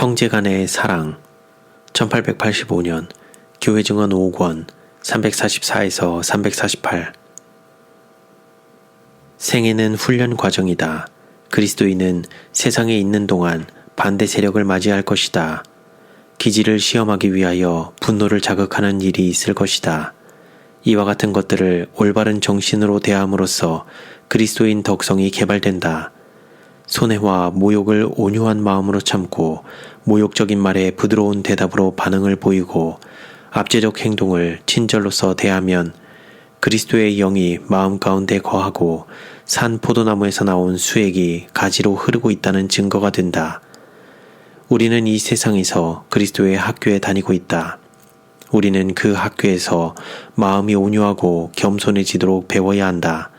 형제간의 사랑 1885년 교회 증언 5권 344에서 348 생애는 훈련 과정이다. 그리스도인은 세상에 있는 동안 반대 세력을 맞이할 것이다. 기질을 시험하기 위하여 분노를 자극하는 일이 있을 것이다. 이와 같은 것들을 올바른 정신으로 대함으로써 그리스도인 덕성이 개발된다. 손해와 모욕을 온유한 마음으로 참고 모욕적인 말에 부드러운 대답으로 반응을 보이고 압제적 행동을 친절로서 대하면 그리스도의 영이 마음 가운데 거하고 산 포도나무에서 나온 수액이 가지로 흐르고 있다는 증거가 된다. 우리는 이 세상에서 그리스도의 학교에 다니고 있다. 우리는 그 학교에서 마음이 온유하고 겸손해지도록 배워야 한다.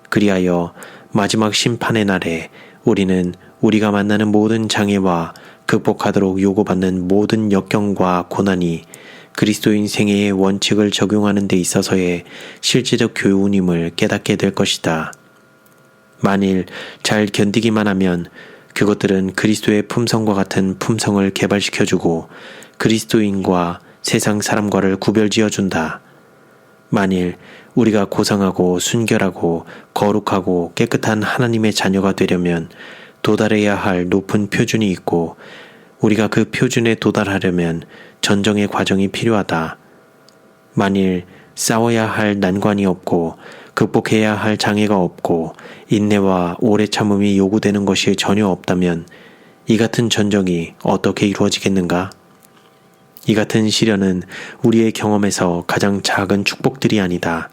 그리하여 마지막 심판의 날에 우리는 우리가 만나는 모든 장애와 극복하도록 요구받는 모든 역경과 고난이 그리스도인 생애의 원칙을 적용하는 데 있어서의 실제적 교훈임을 깨닫게 될 것이다. 만일 잘 견디기만 하면 그것들은 그리스도의 품성과 같은 품성을 개발시켜주고 그리스도인과 세상 사람과를 구별지어준다. 만일 우리가 고상하고 순결하고 거룩하고 깨끗한 하나님의 자녀가 되려면 도달해야 할 높은 표준이 있고 우리가 그 표준에 도달하려면 전정의 과정이 필요하다. 만일 싸워야 할 난관이 없고 극복해야 할 장애가 없고 인내와 오래 참음이 요구되는 것이 전혀 없다면 이 같은 전정이 어떻게 이루어지겠는가? 이 같은 시련은 우리의 경험에서 가장 작은 축복들이 아니다.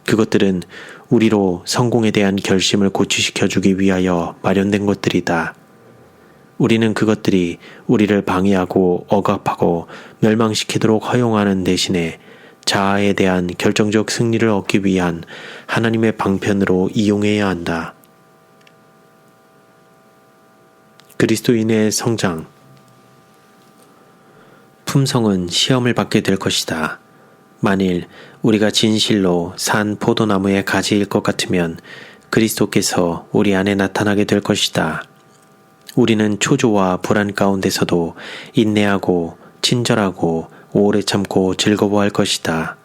그것들은 우리로 성공에 대한 결심을 고취시켜주기 위하여 마련된 것들이다. 우리는 그것들이 우리를 방해하고 억압하고 멸망시키도록 허용하는 대신에 자아에 대한 결정적 승리를 얻기 위한 하나님의 방편으로 이용해야 한다. 그리스도인의 성장 품성은 시험을 받게 될 것이다. 만일 우리가 진실로 산 포도나무의 가지일 것 같으면 그리스도께서 우리 안에 나타나게 될 것이다. 우리는 초조와 불안 가운데서도 인내하고 친절하고 오래 참고 즐거워할 것이다.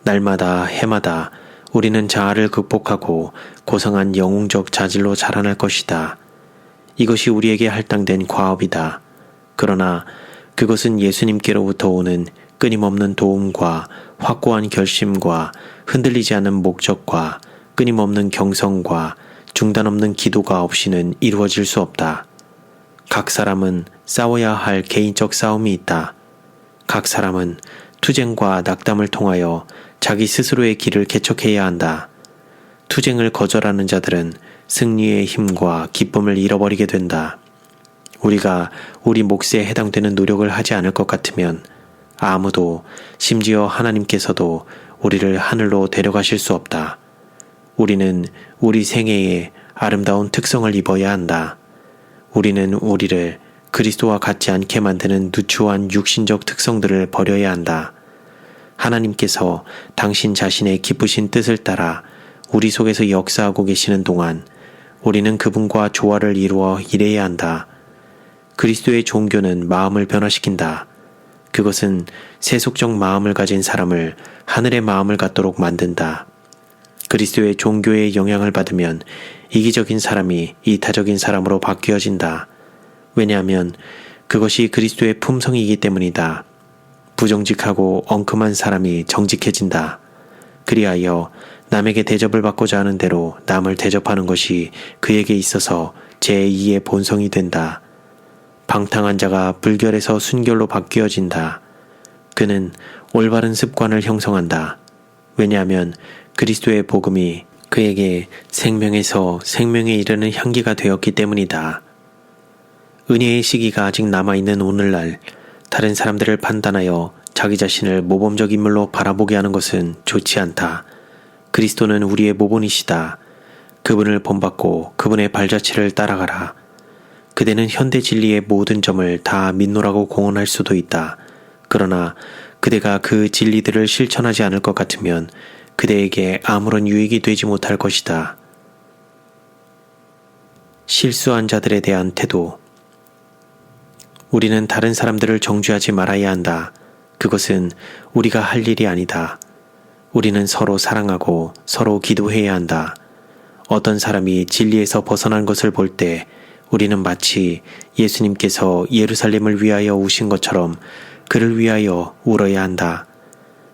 날마다 해마다 우리는 자아를 극복하고 고상한 영웅적 자질로 자라날 것이다. 이것이 우리에게 할당된 과업이다. 그러나 그것은 예수님께로부터 오는 끊임없는 도움과 확고한 결심과 흔들리지 않는 목적과 끊임없는 경성과 중단 없는 기도가 없이는 이루어질 수 없다. 각 사람은 싸워야 할 개인적 싸움이 있다. 각 사람은 투쟁과 낙담을 통하여 자기 스스로의 길을 개척해야 한다. 투쟁을 거절하는 자들은 승리의 힘과 기쁨을 잃어버리게 된다. 우리가 우리 몫에 해당되는 노력을 하지 않을 것 같으면 아무도 심지어 하나님께서도 우리를 하늘로 데려가실 수 없다. 우리는 우리 생애에 아름다운 특성을 입어야 한다. 우리는 우리를 그리스도와 같지 않게 만드는 누추한 육신적 특성들을 버려야 한다. 하나님께서 당신 자신의 기쁘신 뜻을 따라 우리 속에서 역사하고 계시는 동안 우리는 그분과 조화를 이루어 일해야 한다. 그리스도의 종교는 마음을 변화시킨다. 그것은 세속적 마음을 가진 사람을 하늘의 마음을 갖도록 만든다. 그리스도의 종교의 영향을 받으면 이기적인 사람이 이타적인 사람으로 바뀌어진다. 왜냐하면 그것이 그리스도의 품성이기 때문이다. 부정직하고 엉큼한 사람이 정직해진다. 그리하여 남에게 대접을 받고자 하는 대로 남을 대접하는 것이 그에게 있어서 제2의 본성이 된다. 방탕한 자가 불결에서 순결로 바뀌어진다. 그는 올바른 습관을 형성한다. 왜냐하면 그리스도의 복음이 그에게 생명에서 생명에 이르는 향기가 되었기 때문이다. 은혜의 시기가 아직 남아있는 오늘날 다른 사람들을 판단하여 자기 자신을 모범적 인물로 바라보게 하는 것은 좋지 않다. 그리스도는 우리의 모본이시다. 그분을 본받고 그분의 발자취를 따라가라. 그대는 현대 진리의 모든 점을 다 믿노라고 공언할 수도 있다. 그러나 그대가 그 진리들을 실천하지 않을 것 같으면 그대에게 아무런 유익이 되지 못할 것이다. 실수한 자들에 대한 태도 우리는 다른 사람들을 정죄하지 말아야 한다. 그것은 우리가 할 일이 아니다. 우리는 서로 사랑하고 서로 기도해야 한다. 어떤 사람이 진리에서 벗어난 것을 볼 때 우리는 마치 예수님께서 예루살렘을 위하여 우신 것처럼 그를 위하여 울어야 한다.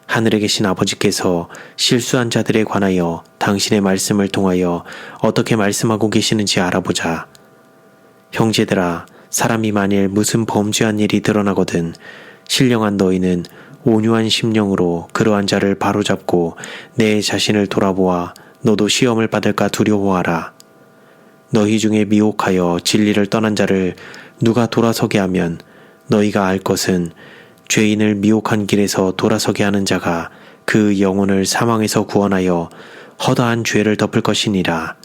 하늘에 계신 아버지께서 실수한 자들에 관하여 당신의 말씀을 통하여 어떻게 말씀하고 계시는지 알아보자. 형제들아, 사람이 만일 무슨 범죄한 일이 드러나거든 신령한 너희는 온유한 심령으로 그러한 자를 바로잡고 내 자신을 돌아보아 너도 시험을 받을까 두려워하라. 너희 중에 미혹하여 진리를 떠난 자를 누가 돌아서게 하면 너희가 알 것은 죄인을 미혹한 길에서 돌아서게 하는 자가 그 영혼을 사망에서 구원하여 허다한 죄를 덮을 것이니라.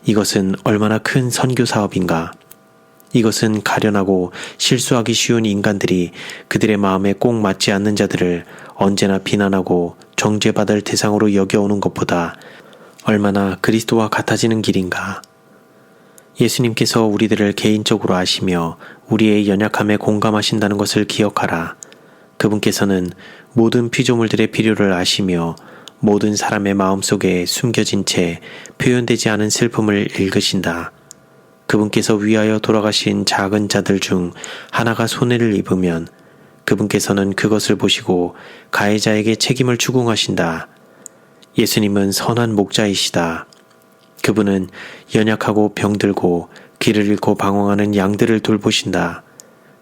이것은 얼마나 큰 선교 사업인가. 이것은 가련하고 실수하기 쉬운 인간들이 그들의 마음에 꼭 맞지 않는 자들을 언제나 비난하고 정죄받을 대상으로 여겨오는 것보다 얼마나 그리스도와 같아지는 길인가. 예수님께서 우리들을 개인적으로 아시며 우리의 연약함에 공감하신다는 것을 기억하라. 그분께서는 모든 피조물들의 필요를 아시며 모든 사람의 마음속에 숨겨진 채 표현되지 않은 슬픔을 읽으신다. 그분께서 위하여 돌아가신 작은 자들 중 하나가 손해를 입으면 그분께서는 그것을 보시고 가해자에게 책임을 추궁하신다. 예수님은 선한 목자이시다. 그분은 연약하고 병들고 길을 잃고 방황하는 양들을 돌보신다.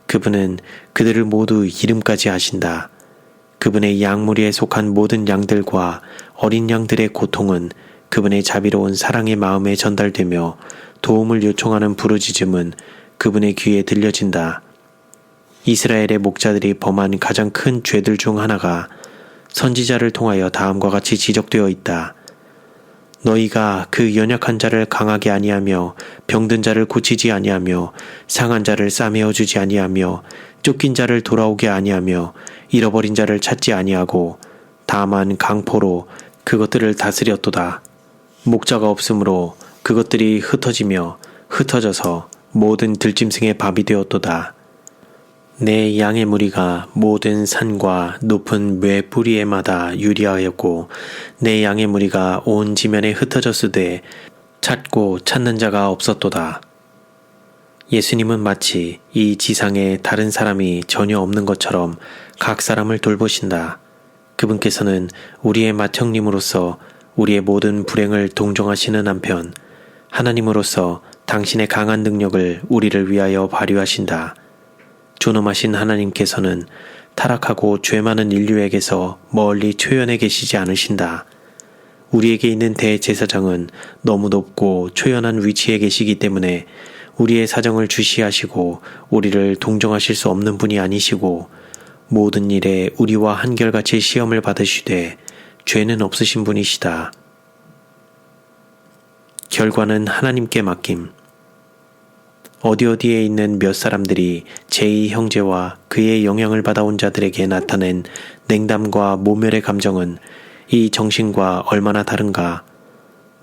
그분은 그들을 모두 이름까지 아신다. 그분의 양무리에 속한 모든 양들과 어린 양들의 고통은 그분의 자비로운 사랑의 마음에 전달되며 도움을 요청하는 부르짖음은 그분의 귀에 들려진다. 이스라엘의 목자들이 범한 가장 큰 죄들 중 하나가 선지자를 통하여 다음과 같이 지적되어 있다. 너희가 그 연약한 자를 강하게 아니하며 병든 자를 고치지 아니하며 상한 자를 싸매어 주지 아니하며 쫓긴 자를 돌아오게 아니하며 잃어버린 자를 찾지 아니하고 다만 강포로 그것들을 다스렸도다. 목자가 없으므로 그것들이 흩어지며 흩어져서 모든 들짐승의 밥이 되었도다. 내 양의 무리가 모든 산과 높은 매 뿌리에마다 유리하였고 내 양의 무리가 온 지면에 흩어졌으되 찾고 찾는 자가 없었도다. 예수님은 마치 이 지상에 다른 사람이 전혀 없는 것처럼 각 사람을 돌보신다. 그분께서는 우리의 맏형님으로서 우리의 모든 불행을 동정하시는 한편 하나님으로서 당신의 강한 능력을 우리를 위하여 발휘하신다. 존엄하신 하나님께서는 타락하고 죄 많은 인류에게서 멀리 초연해 계시지 않으신다. 우리에게 있는 대제사장은 너무 높고 초연한 위치에 계시기 때문에 우리의 사정을 주시하시고 우리를 동정하실 수 없는 분이 아니시고 모든 일에 우리와 한결같이 시험을 받으시되 죄는 없으신 분이시다. 결과는 하나님께 맡김. 어디어디에 있는 몇 사람들이 제2 형제와 그의 영향을 받아온 자들에게 나타낸 냉담과 모멸의 감정은 이 정신과 얼마나 다른가.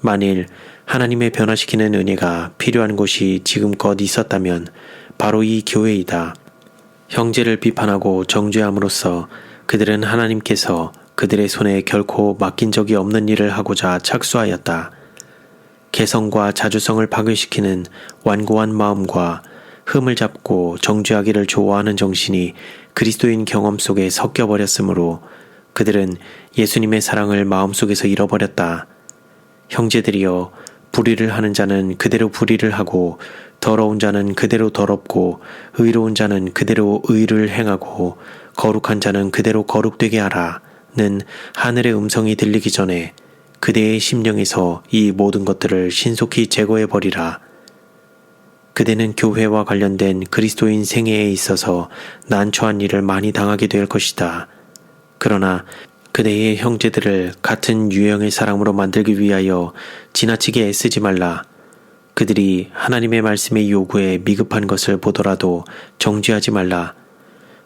만일 하나님의 변화시키는 은혜가 필요한 곳이 지금껏 있었다면 바로 이 교회이다. 형제를 비판하고 정죄함으로써 그들은 하나님께서 그들의 손에 결코 맡긴 적이 없는 일을 하고자 착수하였다. 개성과 자주성을 파괴시키는 완고한 마음과 흠을 잡고 정죄하기를 좋아하는 정신이 그리스도인 경험 속에 섞여버렸으므로 그들은 예수님의 사랑을 마음속에서 잃어버렸다. 형제들이여, 불의를 하는 자는 그대로 불의를 하고 더러운 자는 그대로 더럽고 의로운 자는 그대로 의를 행하고 거룩한 자는 그대로 거룩되게 하라는 하늘의 음성이 들리기 전에 그대의 심령에서 이 모든 것들을 신속히 제거해버리라. 그대는 교회와 관련된 그리스도인 생애에 있어서 난처한 일을 많이 당하게 될 것이다. 그러나 그대의 형제들을 같은 유형의 사람으로 만들기 위하여 지나치게 애쓰지 말라. 그들이 하나님의 말씀의 요구에 미급한 것을 보더라도 정죄하지 말라.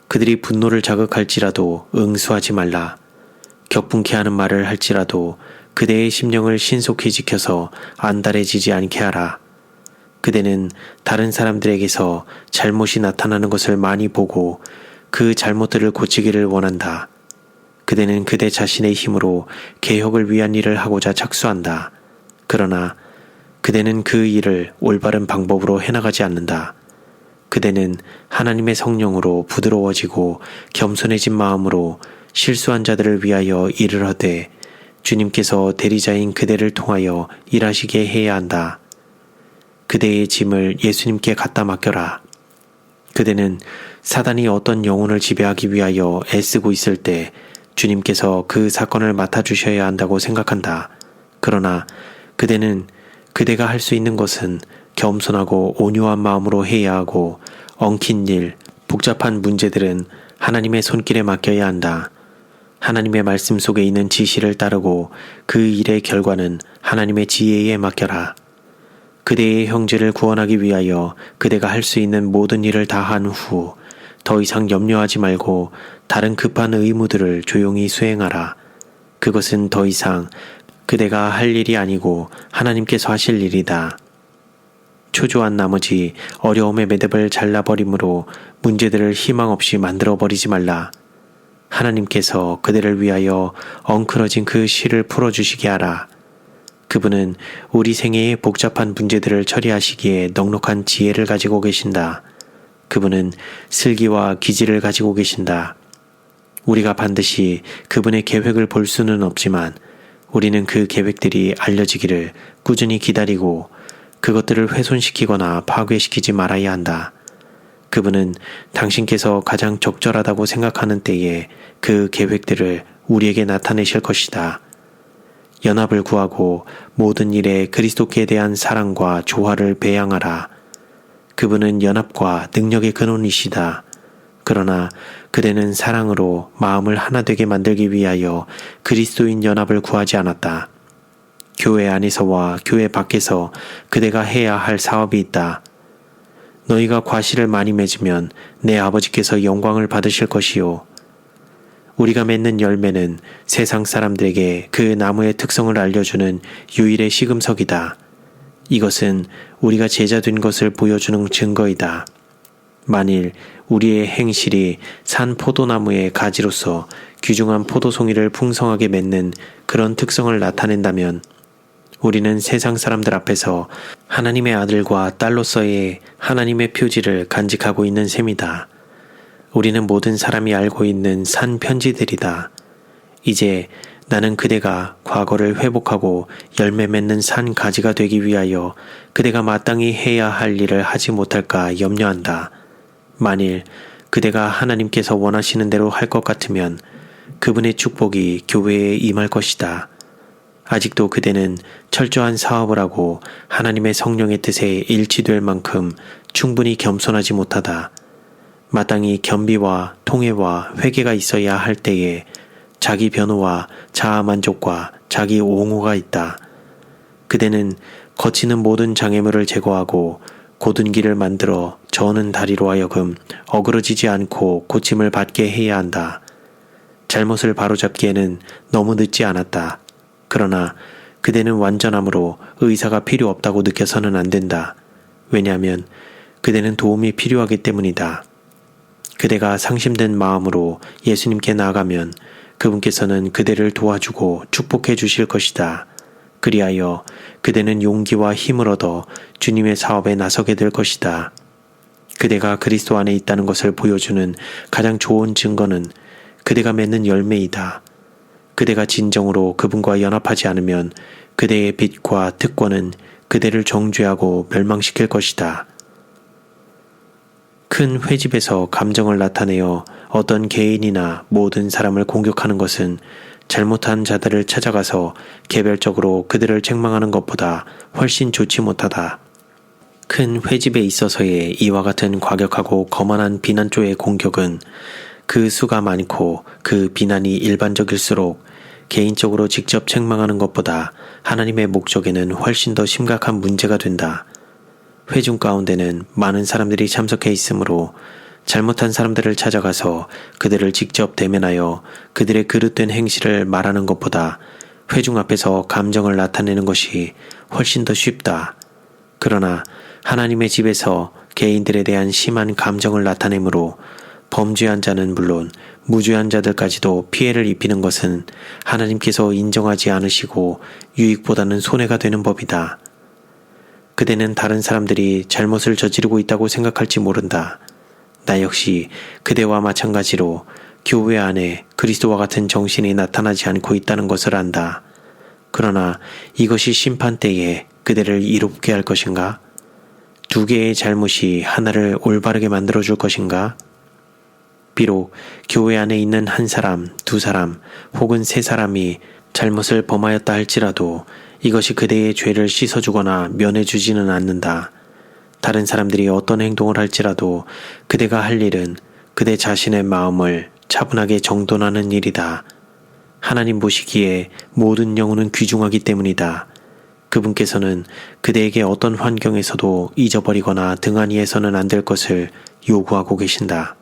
그들이 분노를 자극할지라도 응수하지 말라. 격분케 하는 말을 할지라도 그대의 심령을 신속히 지켜서 안달해지지 않게 하라. 그대는 다른 사람들에게서 잘못이 나타나는 것을 많이 보고 그 잘못들을 고치기를 원한다. 그대는 그대 자신의 힘으로 개혁을 위한 일을 하고자 착수한다. 그러나 그대는 그 일을 올바른 방법으로 해나가지 않는다. 그대는 하나님의 성령으로 부드러워지고 겸손해진 마음으로 실수한 자들을 위하여 일을 하되 주님께서 대리자인 그대를 통하여 일하시게 해야 한다. 그대의 짐을 예수님께 갖다 맡겨라. 그대는 사단이 어떤 영혼을 지배하기 위하여 애쓰고 있을 때 주님께서 그 사건을 맡아주셔야 한다고 생각한다. 그러나 그대는 그대가 할 수 있는 것은 겸손하고 온유한 마음으로 해야 하고 엉킨 일, 복잡한 문제들은 하나님의 손길에 맡겨야 한다. 하나님의 말씀 속에 있는 지시를 따르고 그 일의 결과는 하나님의 지혜에 맡겨라. 그대의 형제를 구원하기 위하여 그대가 할 수 있는 모든 일을 다 한 후 더 이상 염려하지 말고 다른 급한 의무들을 조용히 수행하라. 그것은 더 이상 그대가 할 일이 아니고 하나님께서 하실 일이다. 초조한 나머지 어려움의 매듭을 잘라버림으로 문제들을 희망 없이 만들어버리지 말라. 하나님께서 그대를 위하여 엉클어진 그 실을 풀어주시게 하라. 그분은 우리 생애의 복잡한 문제들을 처리하시기에 넉넉한 지혜를 가지고 계신다. 그분은 슬기와 기지를 가지고 계신다. 우리가 반드시 그분의 계획을 볼 수는 없지만 우리는 그 계획들이 알려지기를 꾸준히 기다리고 그것들을 훼손시키거나 파괴시키지 말아야 한다. 그분은 당신께서 가장 적절하다고 생각하는 때에 그 계획들을 우리에게 나타내실 것이다. 연합을 구하고 모든 일에 그리스도께 대한 사랑과 조화를 배양하라. 그분은 연합과 능력의 근원이시다. 그러나 그대는 사랑으로 마음을 하나 되게 만들기 위하여 그리스도인 연합을 구하지 않았다. 교회 안에서와 교회 밖에서 그대가 해야 할 사업이 있다. 너희가 과실을 많이 맺으면 내 아버지께서 영광을 받으실 것이요. 우리가 맺는 열매는 세상 사람들에게 그 나무의 특성을 알려주는 유일의 시금석이다. 이것은 우리가 제자된 것을 보여주는 증거이다. 만일 우리의 행실이 산 포도나무의 가지로서 귀중한 포도송이를 풍성하게 맺는 그런 특성을 나타낸다면 우리는 세상 사람들 앞에서 하나님의 아들과 딸로서의 하나님의 표지를 간직하고 있는 셈이다. 우리는 모든 사람이 알고 있는 산 편지들이다. 이제 나는 그대가 과거를 회복하고 열매 맺는 산 가지가 되기 위하여 그대가 마땅히 해야 할 일을 하지 못할까 염려한다. 만일 그대가 하나님께서 원하시는 대로 할 것 같으면 그분의 축복이 교회에 임할 것이다. 아직도 그대는 철저한 사업을 하고 하나님의 성령의 뜻에 일치될 만큼 충분히 겸손하지 못하다. 마땅히 겸비와 통회와 회개가 있어야 할 때에 자기 변호와 자아 만족과 자기 옹호가 있다. 그대는 거치는 모든 장애물을 제거하고 곧은 길을 만들어 저는 다리로 하여금 어그러지지 않고 고침을 받게 해야 한다. 잘못을 바로잡기에는 너무 늦지 않았다. 그러나 그대는 완전함으로 의사가 필요 없다고 느껴서는 안 된다. 왜냐하면 그대는 도움이 필요하기 때문이다. 그대가 상심된 마음으로 예수님께 나아가면 그분께서는 그대를 도와주고 축복해 주실 것이다. 그리하여 그대는 용기와 힘을 얻어 주님의 사업에 나서게 될 것이다. 그대가 그리스도 안에 있다는 것을 보여주는 가장 좋은 증거는 그대가 맺는 열매이다. 그대가 진정으로 그분과 연합하지 않으면 그대의 빛과 특권은 그대를 정죄하고 멸망시킬 것이다. 큰 회집에서 감정을 나타내어 어떤 개인이나 모든 사람을 공격하는 것은 잘못한 자들을 찾아가서 개별적으로 그들을 책망하는 것보다 훨씬 좋지 못하다. 큰 회집에 있어서의 이와 같은 과격하고 거만한 비난조의 공격은 그 수가 많고 그 비난이 일반적일수록 개인적으로 직접 책망하는 것보다 하나님의 목적에는 훨씬 더 심각한 문제가 된다. 회중 가운데는 많은 사람들이 참석해 있으므로 잘못한 사람들을 찾아가서 그들을 직접 대면하여 그들의 그릇된 행실을 말하는 것보다 회중 앞에서 감정을 나타내는 것이 훨씬 더 쉽다. 그러나 하나님의 집에서 개인들에 대한 심한 감정을 나타내므로 범죄한 자는 물론 무죄한 자들까지도 피해를 입히는 것은 하나님께서 인정하지 않으시고 유익보다는 손해가 되는 법이다. 그대는 다른 사람들이 잘못을 저지르고 있다고 생각할지 모른다. 나 역시 그대와 마찬가지로 교회 안에 그리스도와 같은 정신이 나타나지 않고 있다는 것을 안다. 그러나 이것이 심판 때에 그대를 이롭게 할 것인가? 두 개의 잘못이 하나를 올바르게 만들어줄 것인가? 비록 교회 안에 있는 한 사람, 두 사람, 혹은 세 사람이 잘못을 범하였다 할지라도 이것이 그대의 죄를 씻어주거나 면해주지는 않는다. 다른 사람들이 어떤 행동을 할지라도 그대가 할 일은 그대 자신의 마음을 차분하게 정돈하는 일이다. 하나님 보시기에 모든 영혼은 귀중하기 때문이다. 그분께서는 그대에게 어떤 환경에서도 잊어버리거나 등한히 해서는 안 될 것을 요구하고 계신다.